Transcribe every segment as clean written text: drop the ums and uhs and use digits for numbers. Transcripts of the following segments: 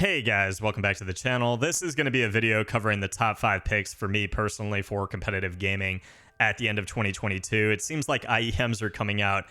Hey guys, welcome back to the channel. This is going to be a video covering the top 5 picks for me personally for competitive gaming at the end of 2022. It seems like IEMs are coming out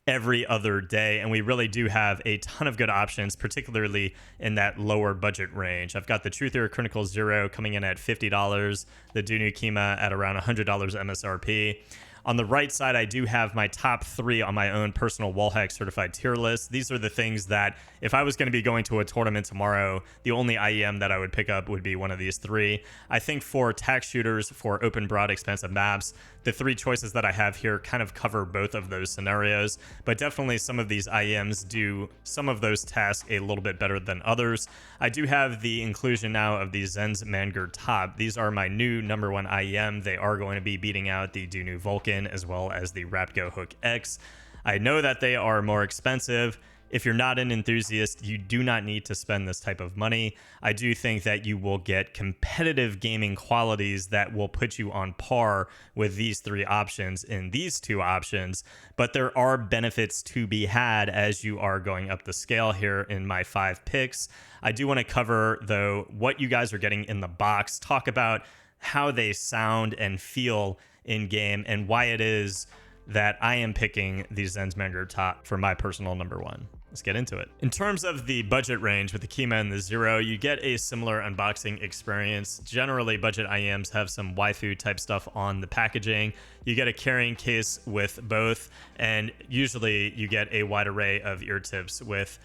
every other day, and we really do have a ton of good options, particularly in that lower budget range. I've got the Truth or Critical Zero coming in at $50, the Dunu Kima at around $100 MSRP. On the right side, I do have my top 3 on my own personal Wallhack certified tier list. These are the things that if I was going to be going to a tournament tomorrow, the only IEM that I would pick up would be one of these 3. I think for tack shooters, for open, broad, expensive maps, the 3 choices that I have here kind of cover both of those scenarios, but definitely some of these IEMs do some of those tasks a little bit better than others. I do have the inclusion now of the Zen's Manger Top. These are my new #1 IEM. They are going to be beating out the Dunu Vulcan as well as the Rapgo Hook X. I know that they are more expensive. If you're not an enthusiast, you do not need to spend this type of money. I do think that you will get competitive gaming qualities that will put you on par with these 3 options in these 2 options, but there are benefits to be had as you are going up the scale here in my 5 picks. I do want to cover, though, what you guys are getting in the box, talk about how they sound and feel in game, and why it is that I am picking the Zen's Manger Top for my personal #1. Let's get into it. In terms of the budget range with the Kima and the Zero, you get a similar unboxing experience. Generally, budget IEMs have some waifu type stuff on the packaging. You get a carrying case with both, and usually you get a wide array of ear tips with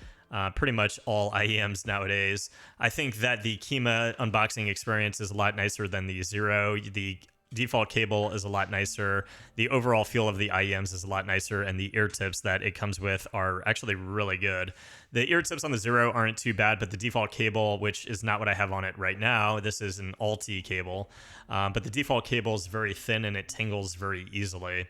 pretty much all IEMs nowadays. I think that the Kima unboxing experience is a lot nicer than the Zero. The default cable is a lot nicer. The overall feel of the IEMs is a lot nicer, and the ear tips that it comes with are actually really good. The ear tips on the Zero aren't too bad, but the default cable, which is not what I have on it right now, this is an Alti cable, but the default cable is very thin and it tingles very easily.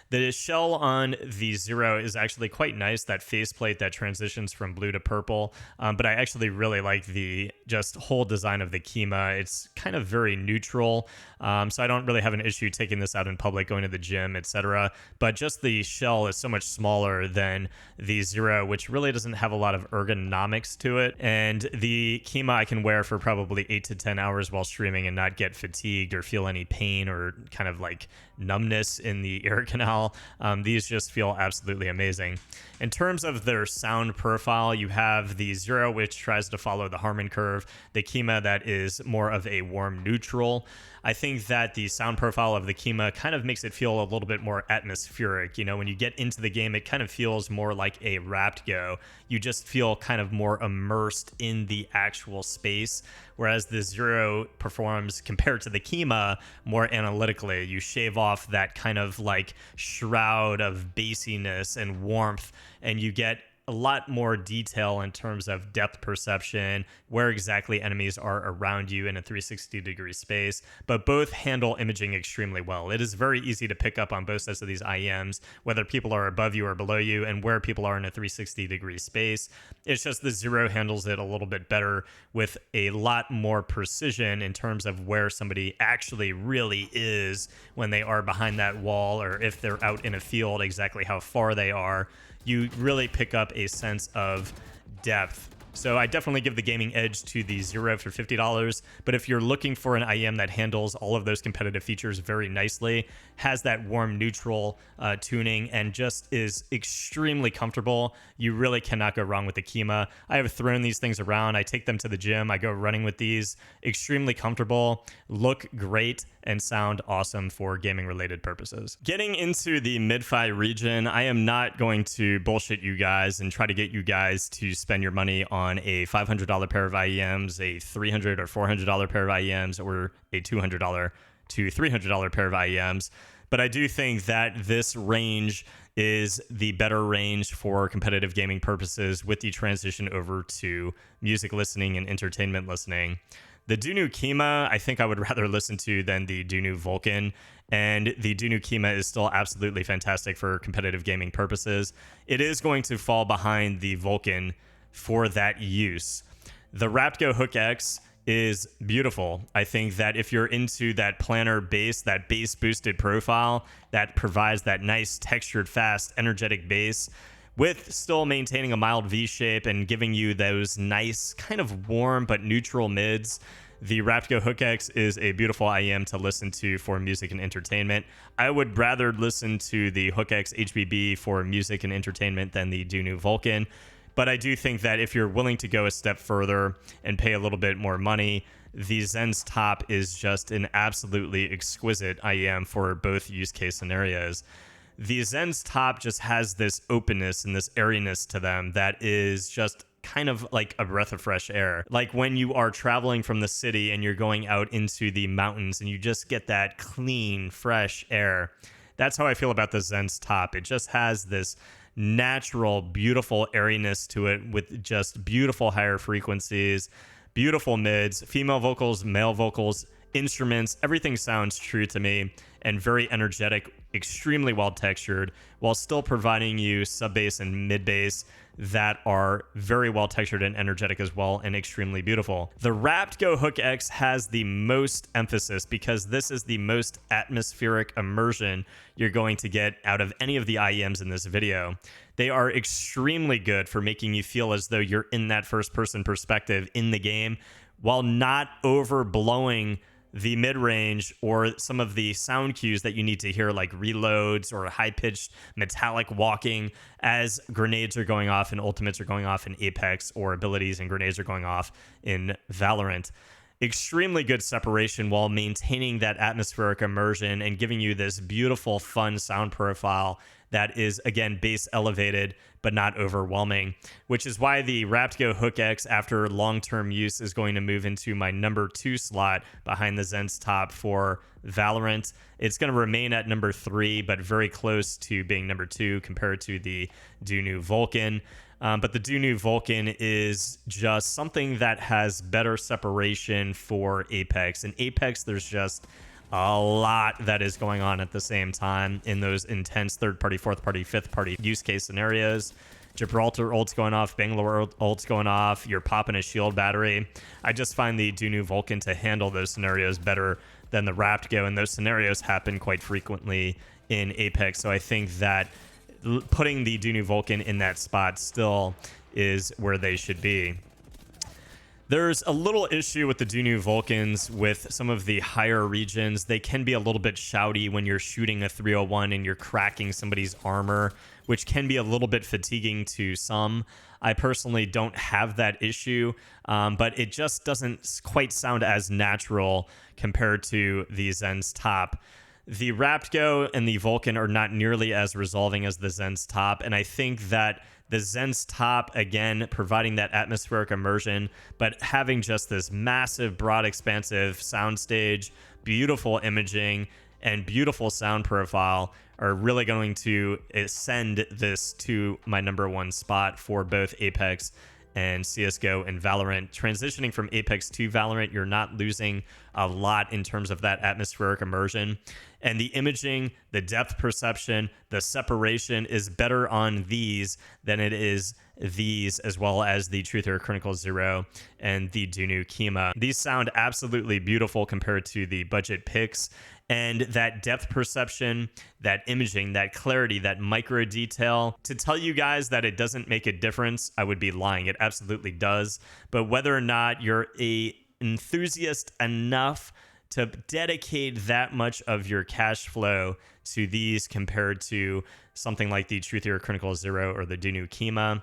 The shell on the Zero is actually quite nice, that faceplate that transitions from blue to purple, but I actually really like the just whole design of the Kima. It's kind of very neutral, so I don't really have an issue taking this out in public, going to the gym, etc. But just the shell is so much smaller than the Zero, which really doesn't have a lot of ergonomics to it. And the Kima I can wear for probably 8 to 10 hours while streaming and not get fatigued or feel any pain or kind of like numbness in the ear canal. These just feel absolutely amazing. In terms of their sound profile, you have the Zero, which tries to follow the Harman curve, the Kima that is more of a warm neutral. I think that the sound profile of the Kima kind of makes it feel a little bit more atmospheric. You know, when you get into the game, it kind of feels more like a Rapgo. You just feel kind of more immersed in the actual space, whereas the Zero performs, compared to the Kima, more analytically. You shave off that kind of like shroud of bassiness and warmth, and you get a lot more detail in terms of depth perception, where exactly enemies are around you in a 360-degree space, but both handle imaging extremely well. It is very easy to pick up on both sides of these IEMs, whether people are above you or below you, and where people are in a 360-degree space. It's just the Zero handles it a little bit better with a lot more precision in terms of where somebody actually really is when they are behind that wall, or if they're out in a field, exactly how far they are. You really pick up a sense of depth. So I definitely give the gaming edge to the Zero for $50, but if you're looking for an IEM that handles all of those competitive features very nicely, has that warm neutral tuning, and just is extremely comfortable, you really cannot go wrong with the Kima. I have thrown these things around. I take them to the gym. I go running with these. Extremely comfortable, look great, and sound awesome for gaming related purposes. Getting into the mid-fi region, I am not going to bullshit you guys and try to get you guys to spend your money on a $500 pair of IEMs, a $300 or $400 pair of IEMs, or a $200 to $300 pair of IEMs. But I do think that this range is the better range for competitive gaming purposes with the transition over to music listening and entertainment listening. The Dunu Kima, I think I would rather listen to than the Dunu Vulcan, and the Dunu Kima is still absolutely fantastic for competitive gaming purposes. It is going to fall behind the Vulcan for that use. The Rapgo Hook X is beautiful. I think that if you're into that planar bass, that bass boosted profile that provides that nice textured, fast, energetic bass, with still maintaining a mild V shape and giving you those nice kind of warm but neutral mids. The Raptgo Hook X is a beautiful IEM to listen to for music and entertainment. I would rather listen to the Hook X HBB for music and entertainment than the Dunu Vulcan. But I do think that if you're willing to go a step further and pay a little bit more money, the Zen's Top is just an absolutely exquisite IEM for both use case scenarios. The Zen's Top just has this openness and this airiness to them that is just kind of like a breath of fresh air. Like when you are traveling from the city and you're going out into the mountains and you just get that clean, fresh air. That's how I feel about the Zen's Top. It just has this natural, beautiful airiness to it with just beautiful higher frequencies, beautiful mids, female vocals, male vocals, instruments. Everything sounds true to me and very energetic, extremely well textured, while still providing you sub bass and mid bass that are very well textured and energetic as well, and extremely beautiful. The Raptgo Hook X has the most emphasis because this is the most atmospheric immersion you're going to get out of any of the IEMs in this video. They are extremely good for making you feel as though you're in that first-person perspective in the game, while not overblowing the mid-range or some of the sound cues that you need to hear, like reloads or high-pitched metallic walking as grenades are going off and ultimates are going off in Apex, or abilities and grenades are going off in Valorant. Extremely good separation while maintaining that atmospheric immersion and giving you this beautiful, fun sound profile that is, again, bass elevated but not overwhelming, which is why the Raptgo Hook X, after long-term use, is going to move into my number 2 slot behind the Zen's Top for Valorant. It's going to remain at number 3, but very close to being number 2 compared to the Dunu Vulcan. But the Dunu Vulcan is just something that has better separation for Apex. In Apex, there's just a lot that is going on at the same time in those intense third-party, fourth-party, fifth-party use case scenarios. Gibraltar ult's going off, Bangalore ult's going off, you're popping a shield battery. I just find the Dunu Vulcan to handle those scenarios better than the Raptgo, and those scenarios happen quite frequently in Apex. So I think that putting the Dunu Vulcan in that spot still is where they should be. There's a little issue with the Dunu Vulcans with some of the higher regions. They can be a little bit shouty when you're shooting a 301 and you're cracking somebody's armor, which can be a little bit fatiguing to some. I personally don't have that issue, but it just doesn't quite sound as natural compared to the Zen's Top. The Raptgo and the Vulcan are not nearly as resolving as the Zen's Top, and I think that the Zen's Top, again, providing that atmospheric immersion, but having just this massive, broad, expansive soundstage, beautiful imaging, and beautiful sound profile are really going to ascend this to my number 1 spot for both Apex and CSGO and Valorant. Transitioning from Apex to Valorant, you're not losing a lot in terms of that atmospheric immersion. And the imaging, the depth perception, the separation is better on these than it is these, as well as the Truth or Critical Zero and the Dunu Kima. These sound absolutely beautiful compared to the budget picks. And that depth perception, that imaging, that clarity, that micro detail. To tell you guys that it doesn't make a difference, I would be lying. It absolutely does. But whether or not you're a enthusiast enough to dedicate that much of your cash flow to these compared to something like the Truth or Critical Zero or the Dunu Kima,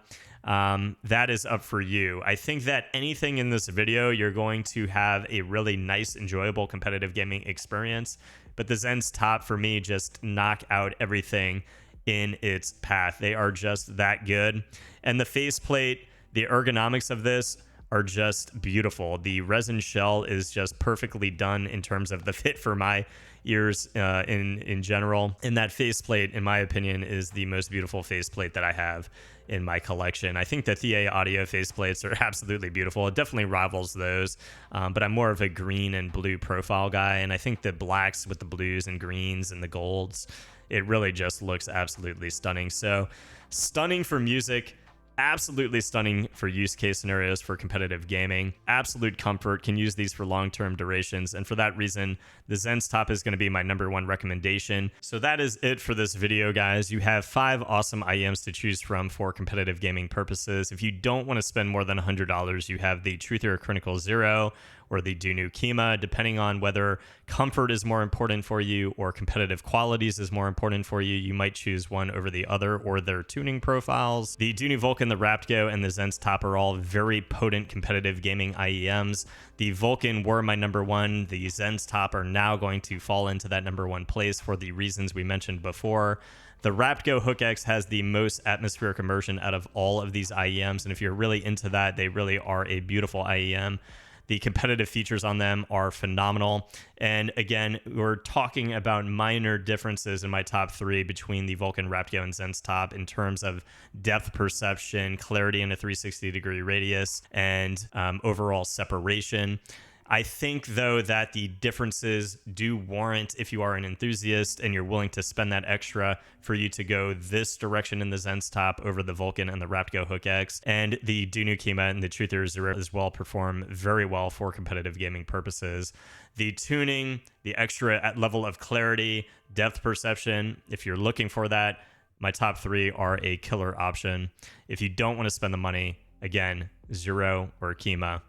that is up for you. I think that anything in this video, you're going to have a really nice, enjoyable, competitive gaming experience. But the Zen's Top, for me, just knock out everything in its path. They are just that good. And the faceplate, the ergonomics of this are just beautiful. The resin shell is just perfectly done in terms of the fit for my ears in general. And that faceplate, in my opinion, is the most beautiful faceplate that I have in my collection. I think the Thea Audio faceplates are absolutely beautiful. It definitely rivals those, but I'm more of a green and blue profile guy, and I think the blacks with the blues and greens and the golds, it really just looks absolutely stunning. So stunning for music, Absolutely stunning for use case scenarios for competitive gaming. Absolute comfort, can use these for long-term durations, and for that reason, the Zen's Top is going to be my #1 recommendation. So that is it for this video, guys. You have 5 awesome IEMs to choose from for competitive gaming purposes. If you don't want to spend more than $100, you have the Truth or Critical Zero or the Dunu Kima, depending on whether comfort is more important for you or competitive qualities is more important for you. You might choose one over the other or their tuning profiles. The Dunu Vulcan, the Raptgo, and the Zen's Top are all very potent competitive gaming IEMs. The Vulcan were my #1. The Zen's Top are now going to fall into that #1 place for the reasons we mentioned before. The Raptgo Hook X has the most atmospheric immersion out of all of these IEMs, and if you're really into that, they really are a beautiful IEM. The competitive features on them are phenomenal. And again, we're talking about minor differences in my top 3 between the Vulcan, Raptgo, and Zen's Top in terms of depth perception, clarity in a 360-degree radius, and overall separation. I think, though, that the differences do warrant, if you are an enthusiast and you're willing to spend that extra, for you to go this direction in the Zen's Top over the Vulcan and the Raptgo Hook X. And the Dunu Kima and the Truth or Zero as well perform very well for competitive gaming purposes. The tuning, the extra level of clarity, depth perception, if you're looking for that, my top 3 are a killer option. If you don't want to spend the money, again, Zero or Kima.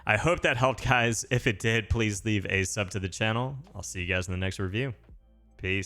I hope that helped, guys. If it did, please leave a sub to the channel. I'll see you guys in the next review. Peace.